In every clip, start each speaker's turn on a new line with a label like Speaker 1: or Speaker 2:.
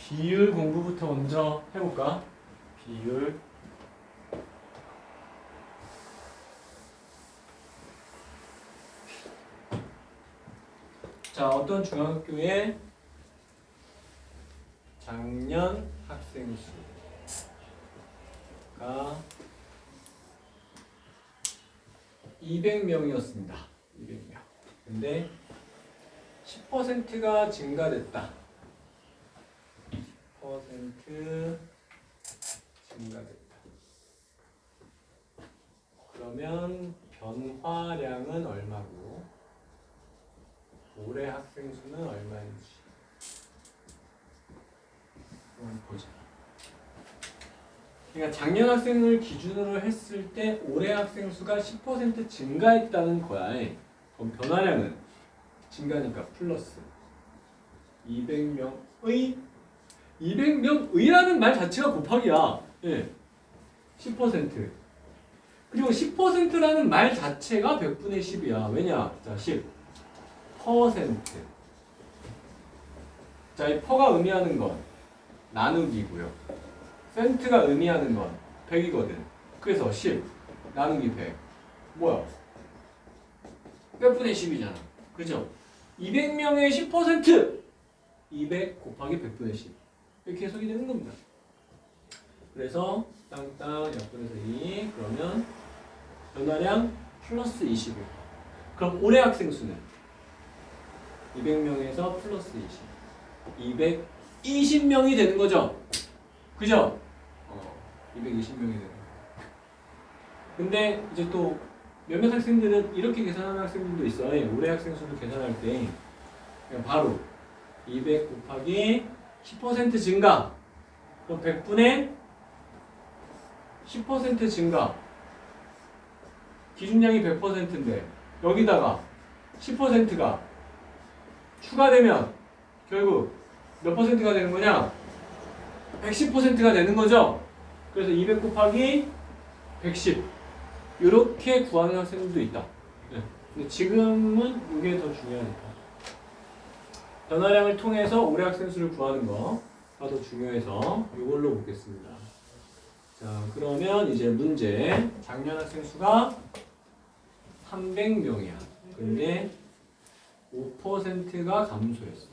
Speaker 1: 비율 공부부터 먼저 해볼까? 비율. 자, 어떤 중학교에 작년 학생 수가 200명이었습니다. 200명. 근데 10%가 증가됐다. 10% 증가됐다. 그러면 변화량은 얼마고 올해 학생 수는 얼마인지 한번 보자. 그러니까 작년 학생을 기준으로 했을 때 올해 학생 수가 10% 증가했다는 거야. 그럼 변화량은 증가니까 플러스 200명의라는 말 자체가 곱하기야. 예. 10%. 그리고 10%라는 말 자체가 100분의 10이야. 왜냐? 자, 10%. 자, 이 퍼가 의미하는 건 나누기고요. 센트가 의미하는 건 100이거든. 그래서 10 나누기 100. 뭐야? 몇 분의 10이잖아. 그죠? 200명의 10%! 200 곱하기 100분의 10. 이렇게 해석이 되는 겁니다. 그래서 땅땅 약분해서 2. 그러면 변화량 플러스 21. 그럼 올해 학생 수는 200명에서 플러스 20. 220명이 되는 거죠. 그죠? 220명이 되는 거예요. 근데 이제 또 몇몇 학생들은 이렇게 계산하는 학생들도 있어요. 올해 학생 수를 계산할 때 그냥 바로 200 곱하기 10% 증가. 그럼 100분의 10% 증가. 기준량이 100%인데 여기다가 10%가 추가되면 결국 몇 퍼센트가 되는 거냐? 110%가 되는 거죠. 그래서 200 곱하기 110 이렇게 구하는 학생들도 있다. 네. 근데 지금은 이게 더 중요하니까 변화량을 통해서 올해 학생 수를 구하는 거가 더 중요해서 이걸로 보겠습니다. 자, 그러면 이제 문제. 작년 학생 수가 300명이야. 근데 5%가 감소했어.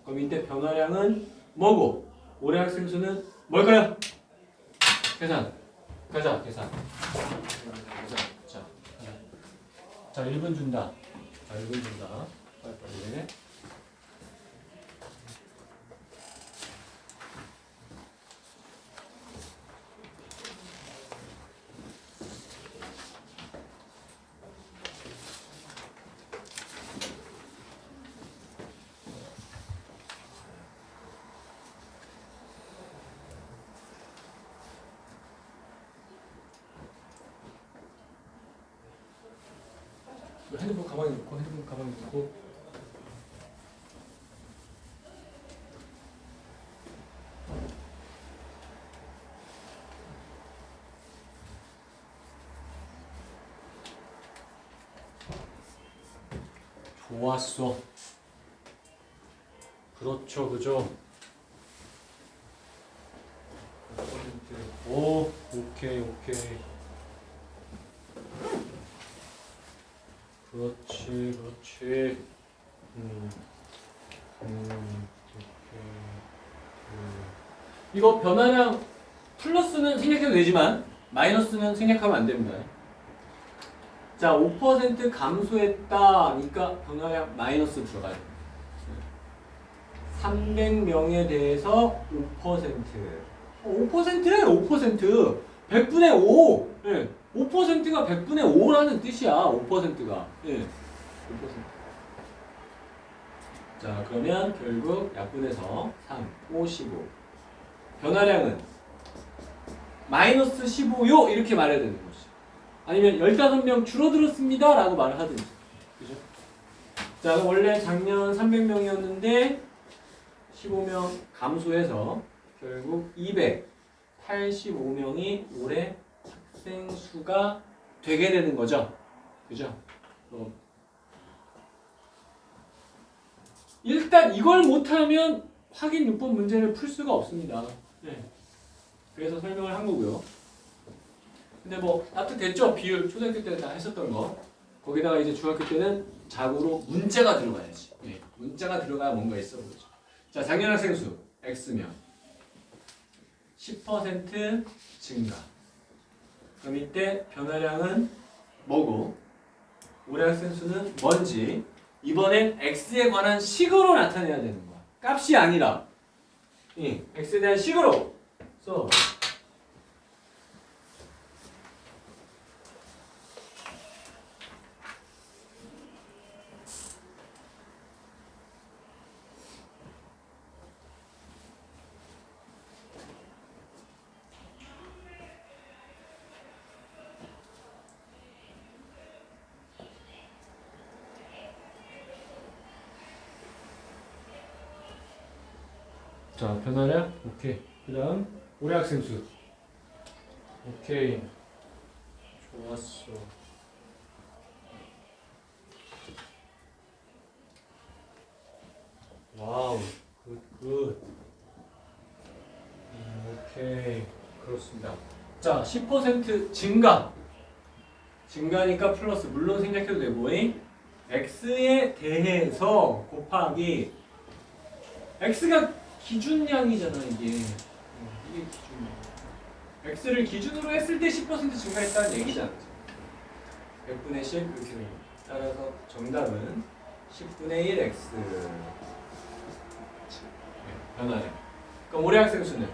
Speaker 1: 그럼 이때 변화량은 뭐고? 올해 학생 수는 뭘까요? 계산. 가자, 계산. 자, 1분 준다. 자, 1분 준다. 빨리빨리. 핸드폰 가방에 넣고 좋았어. 그렇죠, 그죠? 오, 오케이. 그렇지. 이거 변화량 플러스는 생략해도 되지만 마이너스는 생략하면 안 됩니다. 자, 5% 감소했다니까 변화량 마이너스 들어가요. 300명에 대해서 5%. 5%래, 5%. 100분의 5. 예. 5%가 100분의 5라는 뜻이야. 5%가. 예. 5%. 자, 그러면 결국 약분해서 3, 5, 15. 변화량은 마이너스 15요 이렇게 말해야 되는 거지. 아니면 15명 줄어들었습니다 라고 말을 하든지. 그죠? 자, 그럼 원래 작년 300명이었는데 15명 감소해서 결국 285명이 올해 학생 수가 되게 되는 거죠. 그죠? 일단 이걸 못하면 확인 6번 문제를 풀 수가 없습니다. 네. 그래서 설명을 한 거고요. 근데 뭐 납득됐죠? 비율 초등학교 때 다 했었던 거. 거기다가 이제 중학교 때는 자고로 문자가 들어가야지. 네. 문자가 들어가야 뭔가 있어 보이죠. 자, 작년 학생 수 X면 10% 증가. 그럼 이때 변화량은 뭐고 올해 학생 수는 뭔지 이번엔 X에 관한 식으로 나타내야 되는 거야. 값이 아니라 X에 대한 식으로. 그래서 자, 변화량 오케이. 그 다음 올해 학생 수 오케이. 좋았어. 와우. 굿. 오케이. 그렇습니다. 자, 10% 증가. 증가니까 플러스. 물론 생략해도 되고 X에 대해서 곱하기 X가 기준량이잖아 이게. 이게 기준량. X를 기준으로 했을 때 10% 증가했다는 얘기잖아. 100분의 10 이렇게 됩니다. 따라서 정답은 10분의 1 X. 변화량. 그럼 올해 학생 수는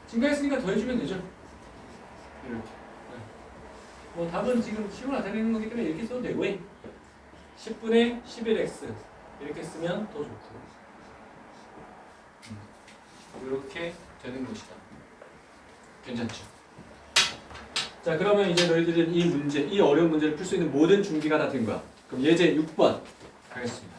Speaker 1: 증가했으니까 더해주면 되죠. 이렇게. 뭐 답은 지금 식으로 나타내는 거기 때문에 이렇게 써도 되고 10분의 11x 이렇게 쓰면 더 좋고 이렇게 되는 것이다. 괜찮죠? 자, 그러면 이제 너희들은 이 문제, 이 어려운 문제를 풀 수 있는 모든 준비가 다 된 거야. 그럼 예제 6번 가겠습니다.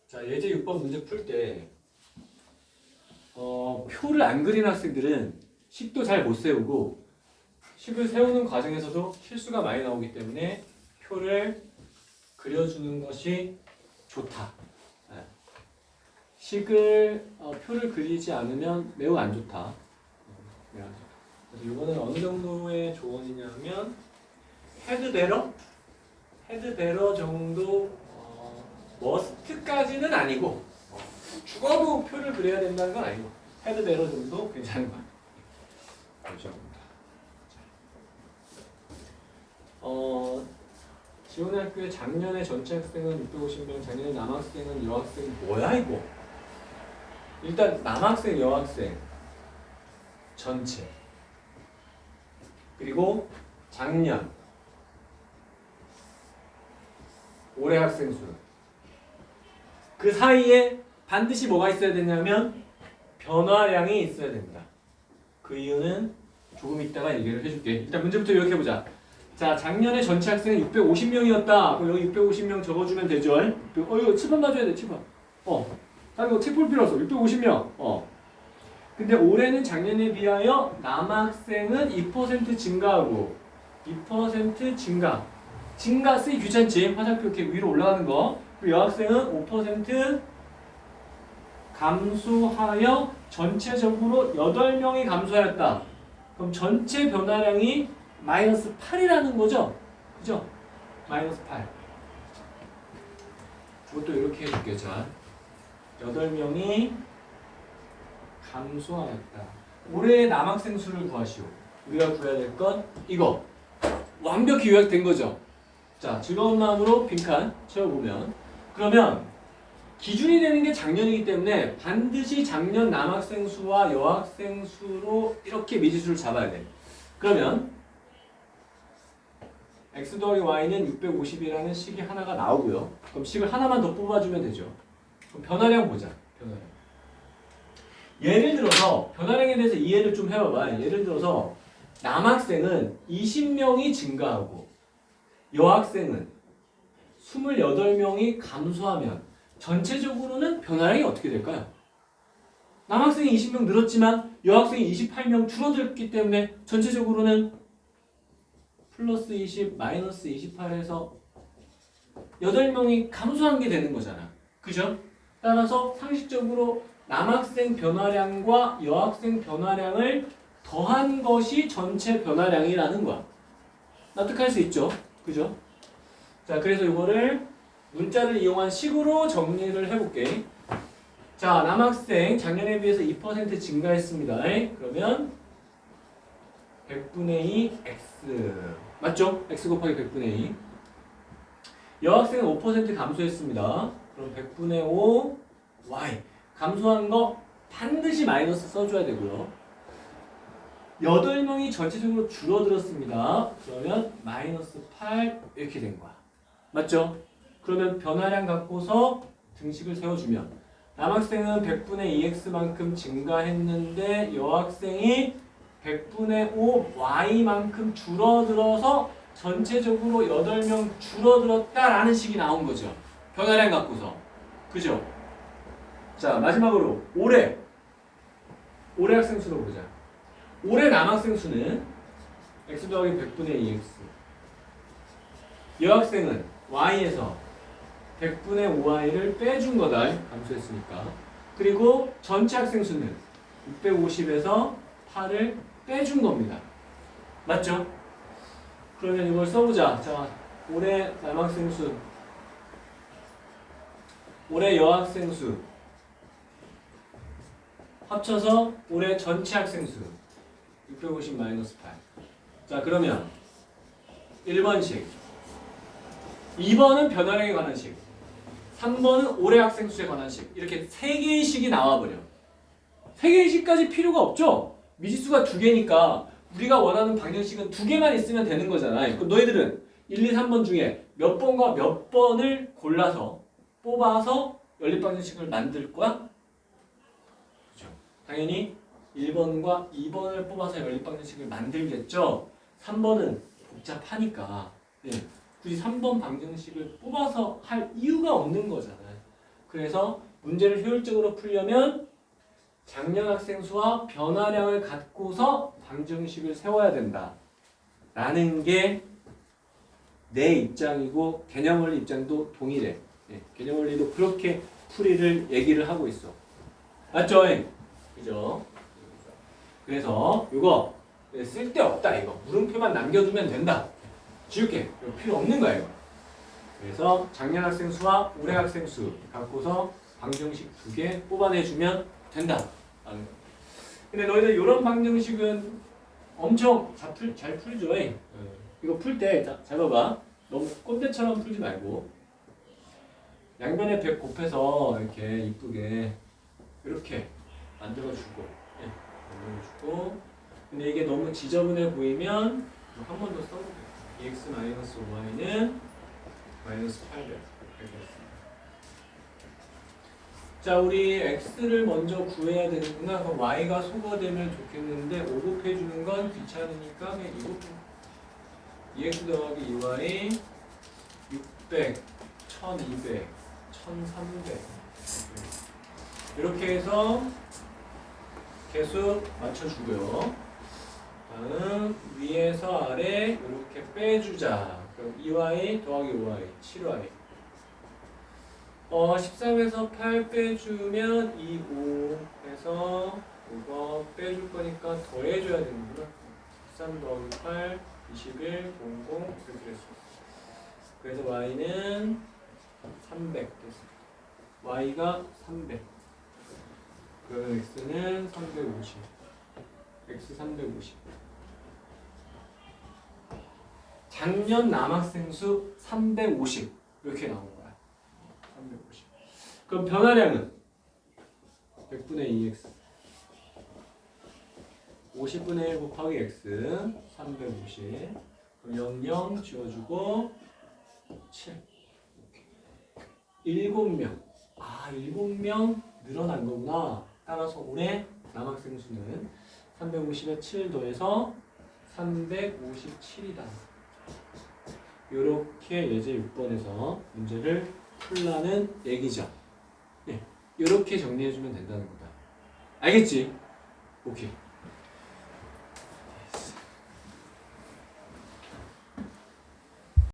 Speaker 1: 자, 예제 6번 문제 풀 때 표를 안 그린 학생들은 식도 잘 못 세우고 식을 세우는 과정에서도 실수가 많이 나오기 때문에 표를 그려주는 것이 좋다. 식을 표를 그리지 않으면 매우 안 좋다. 그래서 이거는 어느 정도의 조언이냐면 헤드 베러 정도 머스트까지는 아니고 죽어도 표를 그려야 된다는 건 아니고 헤드 베러 정도 괜찮은 것 같아요. 지원의 학교에 작년에 전체 학생은 650명, 작년에 남학생은 여학생 뭐야 이거? 일단 남학생, 여학생 전체 그리고 작년 올해 학생 수 그 사이에 반드시 뭐가 있어야 되냐면 변화량이 있어야 됩니다. 그 이유는 조금 이따가 얘기를 해줄게. 일단 문제부터 이렇게 해보자. 자, 작년에 전체 학생은 650명이었다. 그럼 여기 650명 적어주면 되죠? 이거 칠판 봐줘야 돼, 칠판. 자, 이거 책 볼 필요 없어. 650명. 근데 올해는 작년에 비하여 남학생은 2% 증가하고 2% 증가. 증가 쓰기 귀찮지? 화살표 이렇게 위로 올라가는 거. 그리고 여학생은 5% 감소하여 전체적으로 8명이 감소하였다. 그럼 전체 변화량이 마이너스 8이라는 거죠? 그죠? 마이너스 8. 그것도 이렇게 해줄게. 자, 8명이 감소하였다. 올해의 남학생 수를 구하시오. 우리가 구해야 될 건 이거. 완벽히 요약된 거죠? 자, 즐거운 마음으로 빈칸 채워보면 그러면 기준이 되는 게 작년이기 때문에 반드시 작년 남학생 수와 여학생 수로 이렇게 미지수를 잡아야 돼. 그러면 x 더하기 y는 650이라는 식이 하나가 나오고요. 그럼 식을 하나만 더 뽑아주면 되죠. 그럼 변화량 보자. 변화량. 예를 들어서 변화량에 대해서 이해를 좀 해봐봐. 예를 들어서 남학생은 20명이 증가하고 여학생은 28명이 감소하면 전체적으로는 변화량이 어떻게 될까요? 남학생이 20명 늘었지만 여학생이 28명 줄어들기 때문에 전체적으로는 플러스 20, 마이너스 28에서 8명이 감소한 게 되는 거잖아. 그죠? 따라서 상식적으로 남학생 변화량과 여학생 변화량을 더한 것이 전체 변화량이라는 거야. 납득할 수 있죠? 그죠? 자, 그래서 이거를 문자를 이용한 식으로 정리를 해볼게. 자, 남학생 작년에 비해서 2% 증가했습니다. 그러면 100분의 2 x 맞죠? x 곱하기 100분의 2. 여학생은 5% 감소했습니다. 그럼 100분의 5 y 감소한 거 반드시 마이너스 써줘야 되고요. 8명이 전체적으로 줄어들었습니다. 그러면 마이너스 8 이렇게 된 거야. 맞죠? 그러면 변화량 갖고서 등식을 세워주면 남학생은 100분의 2x만큼 증가했는데 여학생이 100분의 5 y만큼 줄어들어서 전체적으로 8명 줄어들었다라는 식이 나온 거죠. 변화량 갖고서. 그죠? 자, 마지막으로 올해 학생 수로 보자. 올해 남학생 수는 x 더하기 100분의 2x. 여학생은 y에서 100분의 5y를 빼준 거다. 감소했으니까. 그리고 전체 학생 수는 650에서 8을 빼준 겁니다. 맞죠? 그러면 이걸 써보자. 자, 올해 남학생 수, 올해 여학생 수 합쳐서 올해 전체 학생 수 650 마이너스 8. 자, 그러면 1번식, 2번은 변화량에 관한 식, 3번은 올해 학생 수에 관한 식. 이렇게 3개의 식이 나와버려. 3개의 식까지 필요가 없죠? 미지수가 2개니까 우리가 원하는 방정식은 2개만 있으면 되는 거잖아. 그럼 너희들은 1, 2, 3번 중에 몇 번과 몇 번을 골라서 뽑아서 연립방정식을 만들 거야? 그렇죠. 당연히 1번과 2번을 뽑아서 연립방정식을 만들겠죠. 3번은 복잡하니까 굳이 3번 방정식을 뽑아서 할 이유가 없는 거잖아요. 그래서 문제를 효율적으로 풀려면 작년 학생 수와 변화량을 갖고서 방정식을 세워야 된다 라는 게 내 입장이고 개념원리 입장도 동일해. 개념원리도 그렇게 풀이를 얘기를 하고 있어. 맞죠? 그죠? 그래서 이거 쓸데없다. 이거 물음표만 남겨두면 된다. 지울게. 이거 필요 없는 거야. 이거. 그래서 작년 학생 수와 올해 학생 수 갖고서 방정식 2개 뽑아내주면 된다. 근데 너희들 이런 방정식은 엄청 잘 풀죠. 이거 풀 때 잘 봐봐. 너무 꼰대처럼 풀지 말고 양변에 100 곱해서 이렇게 이쁘게 이렇게 만들어주고 만들어주고. 근데 이게 너무 지저분해 보이면 한 번 더 써볼게요. 2x-5y는 마이너스 800 이렇게 했습니다. 자, 우리 x를 먼저 구해야 되는구나. 그럼 y가 소거되면 좋겠는데 5 곱해주는 건 귀찮으니까 그냥 2 곱해. 2x 더하기 2y 600, 1200, 1300 이렇게 해서 개수 맞춰주고요. 다음 위에서 아래 이렇게 빼주자. 그럼 2y 더하기 5y 7y 13에서 8 빼주면 25 해서 이거 빼줄 거니까 더해줘야 되는구나. 13 더하기 8 21, 00 이렇게 됐습니다. 그래서 y는 300 됐습니다. y가 300. 그러면 x는 350. x 350. 작년 남학생 수 350 이렇게 나온 거야. 350. 그럼 변화량은 100분의 2x 50분의 1 곱하기 x 350. 그럼 00 지워주고 7. 7명. 7명 늘어난 거구나. 따라서 올해 남학생 수는 350에 7 더해서 357이다. 요렇게 예제 6번에서 문제를 풀라는 얘기죠. 이렇게 정리해주면 된다는 거다. 알겠지? 오케이.